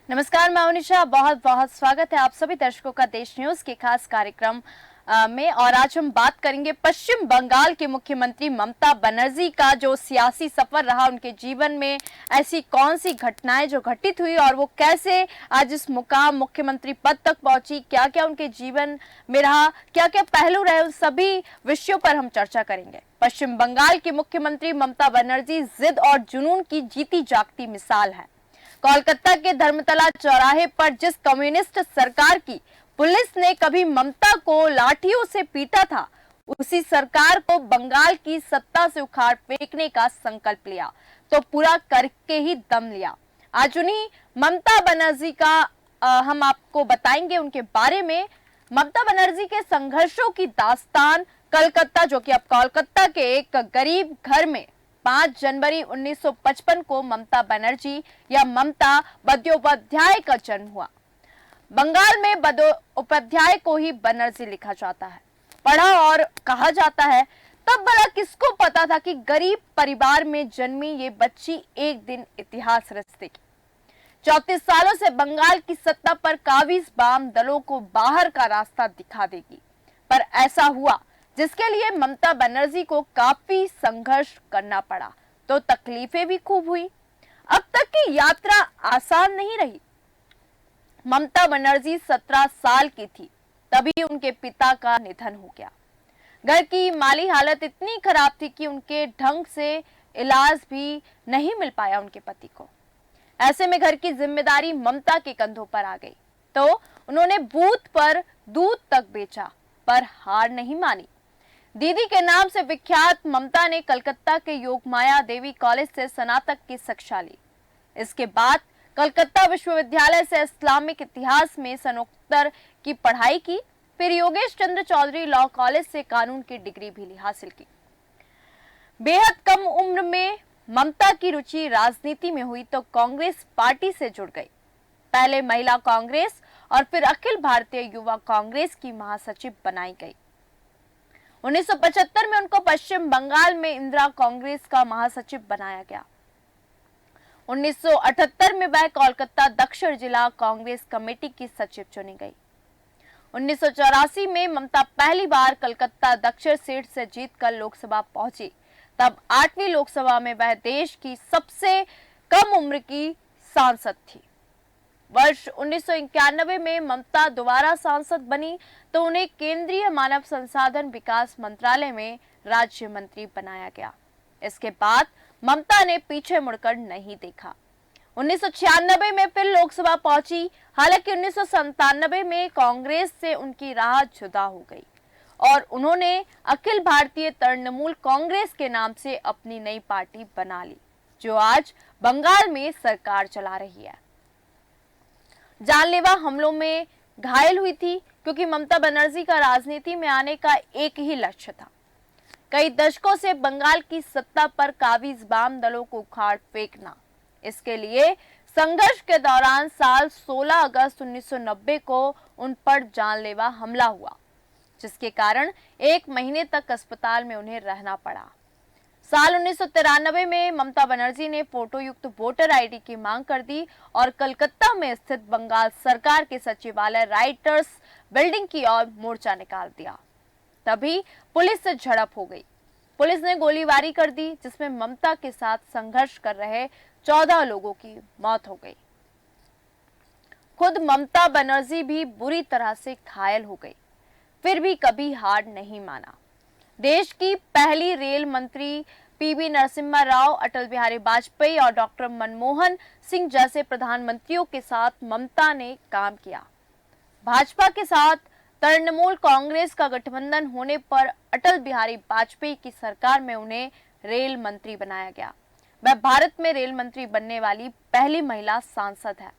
नमस्कार, मैं अनिशा। बहुत बहुत स्वागत है आप सभी दर्शकों का देश न्यूज के खास कार्यक्रम में। और आज हम बात करेंगे पश्चिम बंगाल के मुख्यमंत्री ममता बनर्जी का जो सियासी सफर रहा, उनके जीवन में ऐसी कौन सी घटनाएं जो घटित हुई और वो कैसे आज इस मुकाम मुख्यमंत्री पद तक पहुंची, क्या क्या उनके जीवन में रहा, क्या क्या पहलू रहे, उन सभी विषयों पर हम चर्चा करेंगे। पश्चिम बंगाल की मुख्यमंत्री ममता बनर्जी जिद और जुनून की जीती जागती मिसाल है। कोलकाता के धर्मतला चौराहे पर जिस कम्युनिस्ट सरकार की पुलिस ने कभी ममता को लाठियों से पीटा था, उसी सरकार को बंगाल की सत्ता से उखाड़ फेंकने का संकल्प लिया तो पूरा करके ही दम लिया। आज उन्हीं ममता बनर्जी का हम आपको बताएंगे उनके बारे में। ममता बनर्जी के संघर्षों की दास्तान कलकत्ता, जो कि अब कोलकाता के एक गरीब घर में 5 जनवरी 1955 को ममता बनर्जी या ममता बंद्योपाध्याय का जन्म हुआ। बंगाल में बंद्योपाध्याय को ही बनर्जी लिखा जाता है, पढ़ा और कहा जाता है। तब भला किसको पता था कि गरीब परिवार में जन्मी ये बच्ची एक दिन इतिहास रच देगी। 34 सालों से बंगाल की सत्ता पर काबिज वाम दलों को बाहर का रास्ता दिखा देगी। पर ऐसा हुआ जिसके लिए ममता बनर्जी को काफी संघर्ष करना पड़ा, तो तकलीफें भी खूब हुई। अब तक की यात्रा आसान नहीं रही। ममता बनर्जी 17 साल की थी, तभी उनके पिता का निधन हो गया। घर की माली हालत इतनी खराब थी कि उनके ढंग से इलाज भी नहीं मिल पाया उनके पति को। ऐसे में घर की जिम्मेदारी ममता के कंधों पर आ गई, तो उन्होंने बूथ पर दूध तक बेचा, पर हार नहीं मानी। दीदी के नाम से विख्यात ममता ने कलकत्ता के योगमाया देवी कॉलेज से स्नातक की शिक्षा ली। इसके बाद कलकत्ता विश्वविद्यालय से इस्लामिक इतिहास में स्नातकोत्तर की पढ़ाई की। फिर योगेश चंद्र चौधरी लॉ कॉलेज से कानून की डिग्री भी हासिल की। बेहद कम उम्र में ममता की रुचि राजनीति में हुई तो कांग्रेस पार्टी से जुड़ गई। पहले महिला कांग्रेस और फिर अखिल भारतीय युवा कांग्रेस की महासचिव बनाई गई। 1975 में उनको पश्चिम बंगाल में इंदिरा कांग्रेस का महासचिव बनाया गया। 1978 में वह कोलकाता दक्षिण जिला कांग्रेस कमेटी की सचिव चुनी गई। 1984 में ममता पहली बार कलकत्ता दक्षिण सीट से जीतकर लोकसभा पहुंची। तब 8वीं लोकसभा में वह देश की सबसे कम उम्र की सांसद थी। वर्ष 1991 में ममता दोबारा सांसद बनी तो उन्हें केंद्रीय मानव संसाधन विकास मंत्रालय में राज्य मंत्री बनाया गया। इसके बाद ममता ने पीछे मुड़कर नहीं देखा। 1996 में फिर लोकसभा पहुंची। हालांकि 1997 में कांग्रेस से उनकी राह जुदा हो गई और उन्होंने अखिल भारतीय तृणमूल कांग्रेस के नाम से अपनी नई पार्टी बना ली, जो आज बंगाल में सरकार चला रही है। जानलेवा हमलों में घायल हुई थी क्योंकि ममता बनर्जी का राजनीति में आने का एक ही लक्ष्य था, कई दशकों से बंगाल की सत्ता पर काबिज वाम दलों को उखाड़ फेंकना। इसके लिए संघर्ष के दौरान साल 16 अगस्त 1990 को उन पर जानलेवा हमला हुआ, जिसके कारण 1 महीने तक अस्पताल में उन्हें रहना पड़ा। साल 1993 में ममता बनर्जी ने फोटो युक्त वोटर आईडी की मांग कर दी और कलकत्ता में स्थित बंगाल सरकार के सचिवालय राइटर्स बिल्डिंग की ओर मोर्चा निकाल दिया। तभी पुलिस से झड़प हो गई। पुलिस ने गोलीबारी कर दी, जिसमें ममता के साथ संघर्ष कर रहे 14 लोगों की मौत हो गई। खुद ममता बनर्जी भी बुरी तरह से घायल हो गई, फिर भी कभी हार नहीं माना। देश की पहली रेल मंत्री पीवी नरसिम्हा राव, अटल बिहारी वाजपेयी और डॉक्टर मनमोहन सिंह जैसे प्रधानमंत्रियों के साथ ममता ने काम किया। भाजपा के साथ तृणमूल कांग्रेस का गठबंधन होने पर अटल बिहारी वाजपेयी की सरकार में उन्हें रेल मंत्री बनाया गया। वह भारत में रेल मंत्री बनने वाली पहली महिला सांसद है।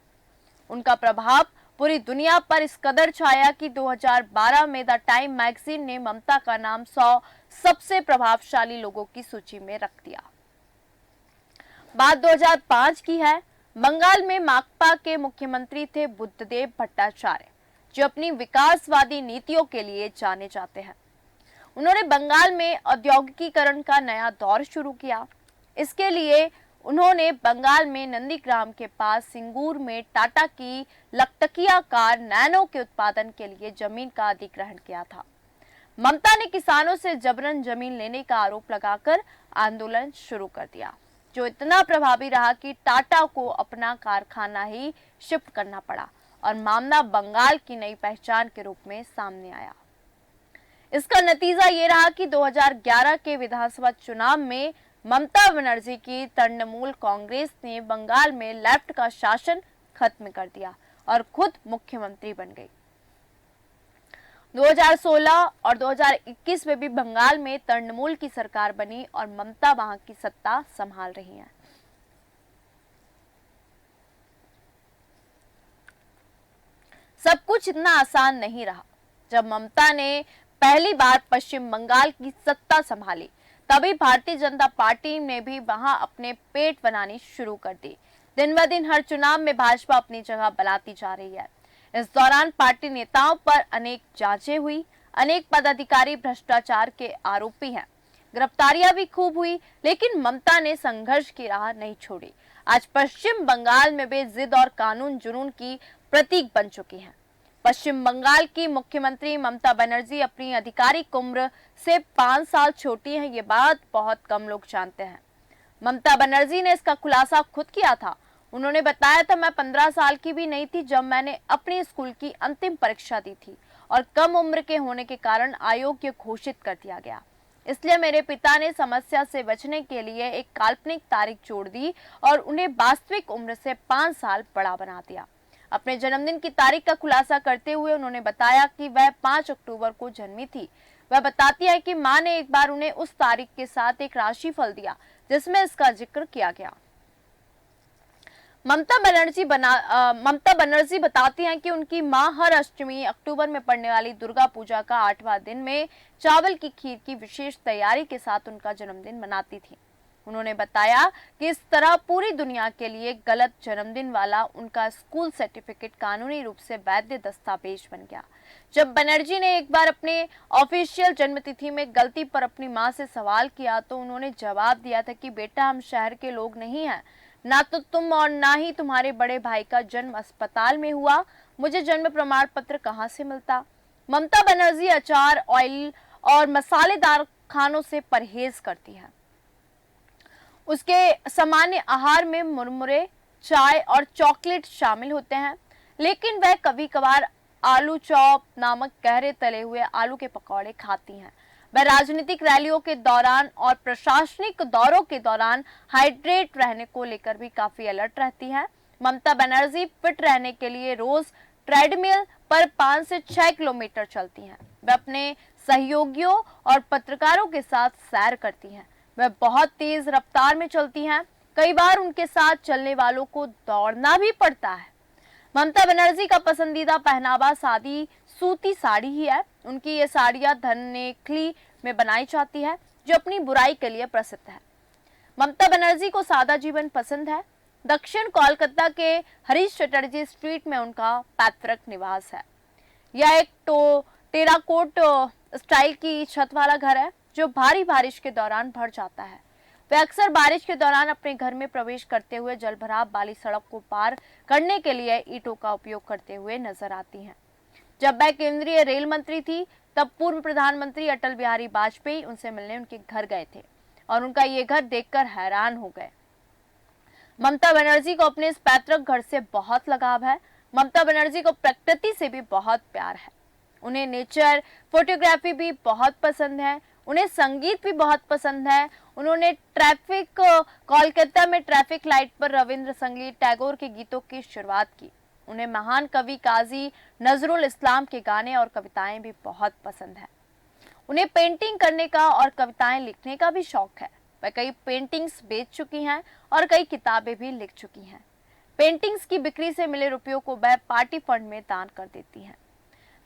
उनका प्रभाव पूरी दुनिया पर इस कदर छाया कि 2012 में द टाइम मैगजीन ने ममता का नाम 100 सबसे प्रभावशाली लोगों की सूची में रख दिया। बात 2005 की है। बंगाल में माकपा के मुख्यमंत्री थे बुद्धदेव भट्टाचार्य, जो अपनी विकासवादी नीतियों के लिए जाने जाते हैं। उन्होंने बंगाल में औद्योगिकीकरण का नया दौर शुरू किया। इसके लिए उन्होंने बंगाल में नंदीग्राम के पास सिंगूर में टाटा की लखटकिया कार नैनो के उत्पादन के लिए जमीन का अधिग्रहण किया था। ममता ने किसानों से जबरन जमीन लेने का आरोप लगाकर आंदोलन शुरू कर दिया, जो इतना प्रभावी रहा कि टाटा को अपना कारखाना ही शिफ्ट करना पड़ा और मामला बंगाल की नई पहचान के रूप में सामने आया। इसका नतीजा ये रहा कि 2011 के विधानसभा चुनाव में ममता बनर्जी की तृणमूल कांग्रेस ने बंगाल में लेफ्ट का शासन खत्म कर दिया और खुद मुख्यमंत्री बन गई। 2016 और 2021 में भी बंगाल में तृणमूल की सरकार बनी और ममता वहां की सत्ता संभाल रही हैं। सब कुछ इतना आसान नहीं रहा। जब ममता ने पहली बार पश्चिम बंगाल की सत्ता संभाली, तभी भारतीय जनता पार्टी ने भी वहां अपने पेट बनानी शुरू कर दी। दिन ब दिन हर चुनाव में भाजपा अपनी जगह बनाती जा रही है। इस दौरान पार्टी नेताओं पर अनेक जांचें हुई, अनेक पदाधिकारी भ्रष्टाचार के आरोपी हैं, गिरफ्तारियां भी खूब हुई, लेकिन ममता ने संघर्ष की राह नहीं छोड़ी। आज पश्चिम बंगाल में वे जिद और कानून जुनून की प्रतीक बन चुकी हैं। पश्चिम बंगाल की मुख्यमंत्री ममता बनर्जी अपनी आधिकारिक उम्र से 5 साल छोटी हैं, ये बात बहुत कम लोग जानते हैं। ममता बनर्जी ने इसका खुलासा खुद किया था। उन्होंने बताया था, मैं 15 साल की भी नहीं थी जब मैंने अपनी स्कूल की अंतिम परीक्षा दी थी और कम उम्र के होने के कारण अयोग्य घोषित कर दिया गया। इसलिए मेरे पिता ने समस्या से बचने के लिए एक काल्पनिक तारीख जोड़ दी और उन्हें वास्तविक उम्र से 5 साल बड़ा बना दिया। अपने जन्मदिन की तारीख का खुलासा करते हुए उन्होंने बताया कि वह 5 अक्टूबर को जन्मी थी। वह बताती है कि मां ने एक बार उन्हें उस तारीख के साथ एक राशिफल दिया जिसमें इसका जिक्र किया गया। ममता बनर्जी बताती हैं कि उनकी मां हर अष्टमी अक्टूबर में पड़ने वाली दुर्गा पूजा का 8वां दिन में चावल की खीर की विशेष तैयारी के साथ उनका जन्मदिन मनाती थी। उन्होंने बताया कि इस तरह पूरी दुनिया के लिए गलत जन्मदिन वाला उनका स्कूल सर्टिफिकेट कानूनी रूप से वैध दस्तावेज बन गया। जब बनर्जी ने एक बार अपने ऑफिशियल जन्मतिथि में गलती पर अपनी मां से सवाल किया तो उन्होंने जवाब दिया था कि बेटा, हम शहर के लोग नहीं हैं, ना तो तुम और ना ही तुम्हारे बड़े भाई का जन्म अस्पताल में हुआ, मुझे जन्म प्रमाण पत्र कहां से मिलता। ममता बनर्जी अचार, ऑयल और मसालेदार खानों से परहेज करती है। उसके सामान्य आहार में मुरमुरे, चाय और चॉकलेट शामिल होते हैं, लेकिन वह कभी कभार आलू चॉप नामक गहरे तले हुए आलू के पकौड़े खाती हैं। वह राजनीतिक रैलियों के दौरान और प्रशासनिक दौरों के दौरान हाइड्रेट रहने को लेकर भी काफी अलर्ट रहती हैं। ममता बनर्जी फिट रहने के लिए रोज ट्रेडमिल पर 5 से 6 किलोमीटर चलती हैं। वह अपने सहयोगियों और पत्रकारों के साथ सैर करती हैं। वह बहुत तेज रफ्तार में चलती हैं। कई बार उनके साथ चलने वालों को दौड़ना भी पड़ता है। ममता बनर्जी का पसंदीदा पहनावा सादी सूती साड़ी ही है। उनकी ये साड़ियां धनेखली में बनाई जाती है, जो अपनी बुराई के लिए प्रसिद्ध है। ममता बनर्जी को सादा जीवन पसंद है। दक्षिण कोलकाता के हरीश चटर्जी स्ट्रीट में उनका पैतृक निवास है। यह एक टेराकोट स्टाइल की छत वाला घर है, जो भारी बारिश के दौरान भर जाता है। वे अक्सर बारिश के दौरान अपने घर में प्रवेश करते हुए जलभराव वाली सड़क को पार करने के लिए ईंटों का उपयोग करते हुए नजर आती हैं। जब वह केंद्रीय रेल मंत्री थी, तब पूर्व प्रधानमंत्री अटल बिहारी वाजपेयी उनसे मिलने उनके घर गए थे और उनका ये घर देखकर हैरान हो गए। ममता बनर्जी को अपने इस पैतृक घर से बहुत लगाव है। ममता बनर्जी को प्रकृति से भी बहुत प्यार है। उन्हें नेचर फोटोग्राफी भी बहुत पसंद है। उन्हें संगीत भी बहुत पसंद है। उन्होंने कोलकाता में ट्रैफिक लाइट पर रविंद्र संगीत टैगोर के गीतों की शुरुआत की। उन्हें महान कवि काजी नजरुल इस्लाम के गाने और कविताएं भी बहुत पसंद है। उन्हें पेंटिंग करने का और कविताएं लिखने का भी शौक है। वह कई पेंटिंग्स बेच चुकी हैं और कई किताबें भी लिख चुकी हैं। पेंटिंग्स की बिक्री से मिले रुपयों को वह पार्टी फंड में दान कर देती हैं।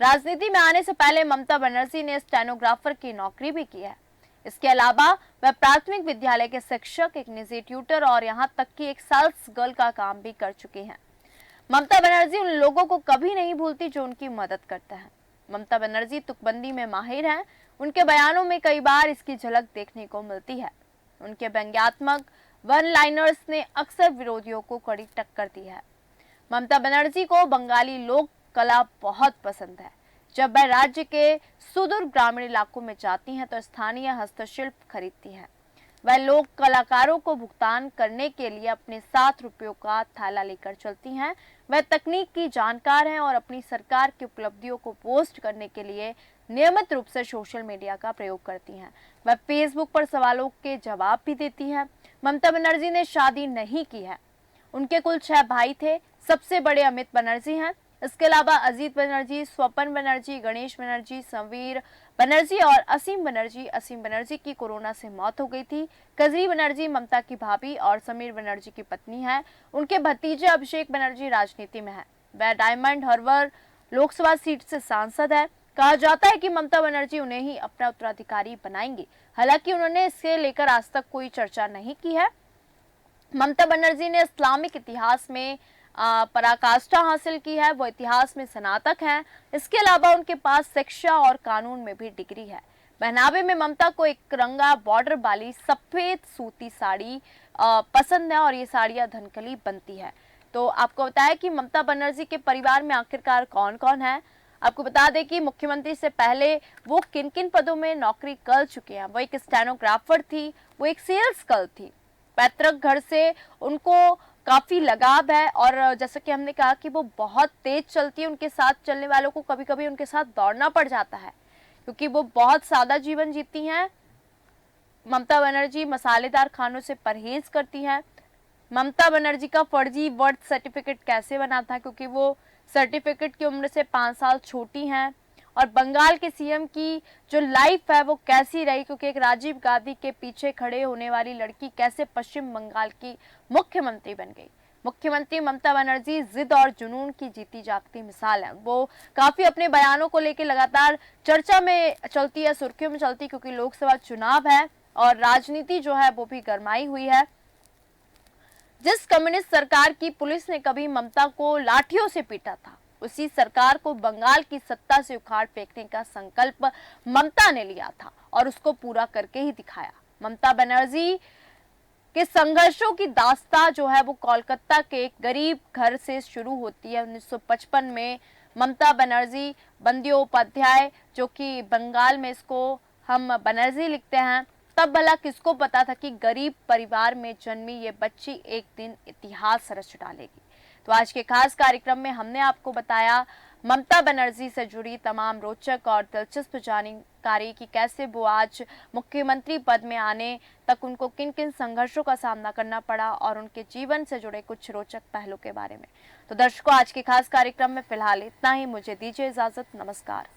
राजनीति में आने से पहले ममता बनर्जी ने स्टेनोग्राफर की नौकरी भी की है। इसके अलावा वह प्राथमिक विद्यालय के शिक्षक, एक निजी ट्यूटर और यहाँ तक कि एक सेल्स गर्ल का काम भी कर चुकी हैं। ममता बनर्जी उन लोगों को कभी नहीं भूलती जो उनकी मदद करते हैं। ममता बनर्जी तुकबंदी में माहिर हैं। उनके बयानों में कई बार इसकी झलक देखने को मिलती है। उनके व्यंग्यात्मक वन लाइनर्स ने अक्सर विरोधियों को कड़ी टक्कर दी है। ममता बनर्जी को बंगाली लोक कला बहुत पसंद है। जब वह राज्य के सुदूर ग्रामीण इलाकों में जाती हैं तो स्थानीय हस्तशिल्प खरीदती हैं। वह लोक कलाकारों को भुगतान करने के लिए अपने 7 रुपयों का थैला लेकर चलती हैं। वह तकनीक की जानकार हैं और अपनी सरकार की उपलब्धियों को पोस्ट करने के लिए नियमित रूप से सोशल मीडिया का प्रयोग करती हैं। वह फेसबुक पर सवालों के जवाब भी देती हैं। ममता बनर्जी ने शादी नहीं की है। उनके कुल 6 भाई थे। सबसे बड़े अमित बनर्जी हैं। इसके अलावा अजीत बनर्जी, स्वपन बनर्जी, गणेश बनर्जी, समीर बनर्जी और असीम बनर्जी की कोरोना से मौत हो गई थी। कजरी बनर्जी ममता की भाभी और समीर बनर्जी की पत्नी है। उनके भतीजे अभिषेक बनर्जी राजनीति में है। वह डायमंड हार्बर लोकसभा सीट से सांसद है। कहा जाता है कि ममता बनर्जी उन्हें ही अपना उत्तराधिकारी बनाएंगी। हालांकि उन्होंने इसके लेकर आज तक कोई चर्चा नहीं की है। ममता बनर्जी ने इस्लामिक इतिहास में पराकाष्ठा हासिल की है। वो इतिहास में स्नातक हैं। इसके अलावा उनके पास शिक्षा और कानून में भी डिग्री है। पहनावे में ममता को एक रंगा बॉर्डर वाली सफेद सूती साड़ी पसंद है और ये साड़ियां धनकली बनती है। तो आपको बताया कि ममता बनर्जी के परिवार में आखिरकार कौन कौन है। आपको बता दें कि मुख्यमंत्री से पहले वो किन किन पदों में नौकरी कर चुके हैं। वो एक स्टेनोग्राफर थी, वो एक सेल्स गर्ल थी। पैतृक घर से उनको काफी लगाव है और जैसा कि हमने कहा कि वो बहुत तेज चलती है। उनके साथ चलने वालों को कभी कभी उनके साथ दौड़ना पड़ जाता है क्योंकि वो बहुत सादा जीवन जीती हैं। ममता बनर्जी मसालेदार खानों से परहेज करती हैं। ममता बनर्जी का फर्जी बर्थ सर्टिफिकेट कैसे बना था, क्योंकि वो सर्टिफिकेट की उम्र से 5 साल छोटी हैं। और बंगाल के सीएम की जो लाइफ है वो कैसी रही, क्योंकि एक राजीव गांधी के पीछे खड़े होने वाली लड़की कैसे पश्चिम बंगाल की मुख्यमंत्री बन गई। मुख्यमंत्री ममता बनर्जी जिद और जुनून की जीती जागती मिसाल है। वो काफी अपने बयानों को लेकर लगातार चर्चा में चलती है, सुर्खियों में चलती है, क्योंकि लोकसभा चुनाव है और राजनीति जो है वो भी गरमाई हुई है। जिस कम्युनिस्ट सरकार की पुलिस ने कभी ममता को लाठियों से पीटा था, उसी सरकार को बंगाल की सत्ता से उखाड़ फेंकने का संकल्प ममता ने लिया था और उसको पूरा करके ही दिखाया। ममता बनर्जी के संघर्षों की दास्तां जो है वो कोलकाता के एक गरीब घर से शुरू होती है। 1955 में ममता बनर्जी बंद्योपाध्याय, जो कि बंगाल में इसको हम बनर्जी लिखते हैं, तब भला किसको पता था कि गरीब परिवार में जन्मी ये बच्ची एक दिन इतिहास रच डालेगी। तो आज के खास कार्यक्रम में हमने आपको बताया ममता बनर्जी से जुड़ी तमाम रोचक और दिलचस्प जानकारी कि कैसे वो आज मुख्यमंत्री पद में आने तक उनको किन किन संघर्षों का सामना करना पड़ा और उनके जीवन से जुड़े कुछ रोचक पहलू के बारे में। तो दर्शकों, आज के खास कार्यक्रम में फिलहाल इतना ही। मुझे दीजिए इजाजत। नमस्कार।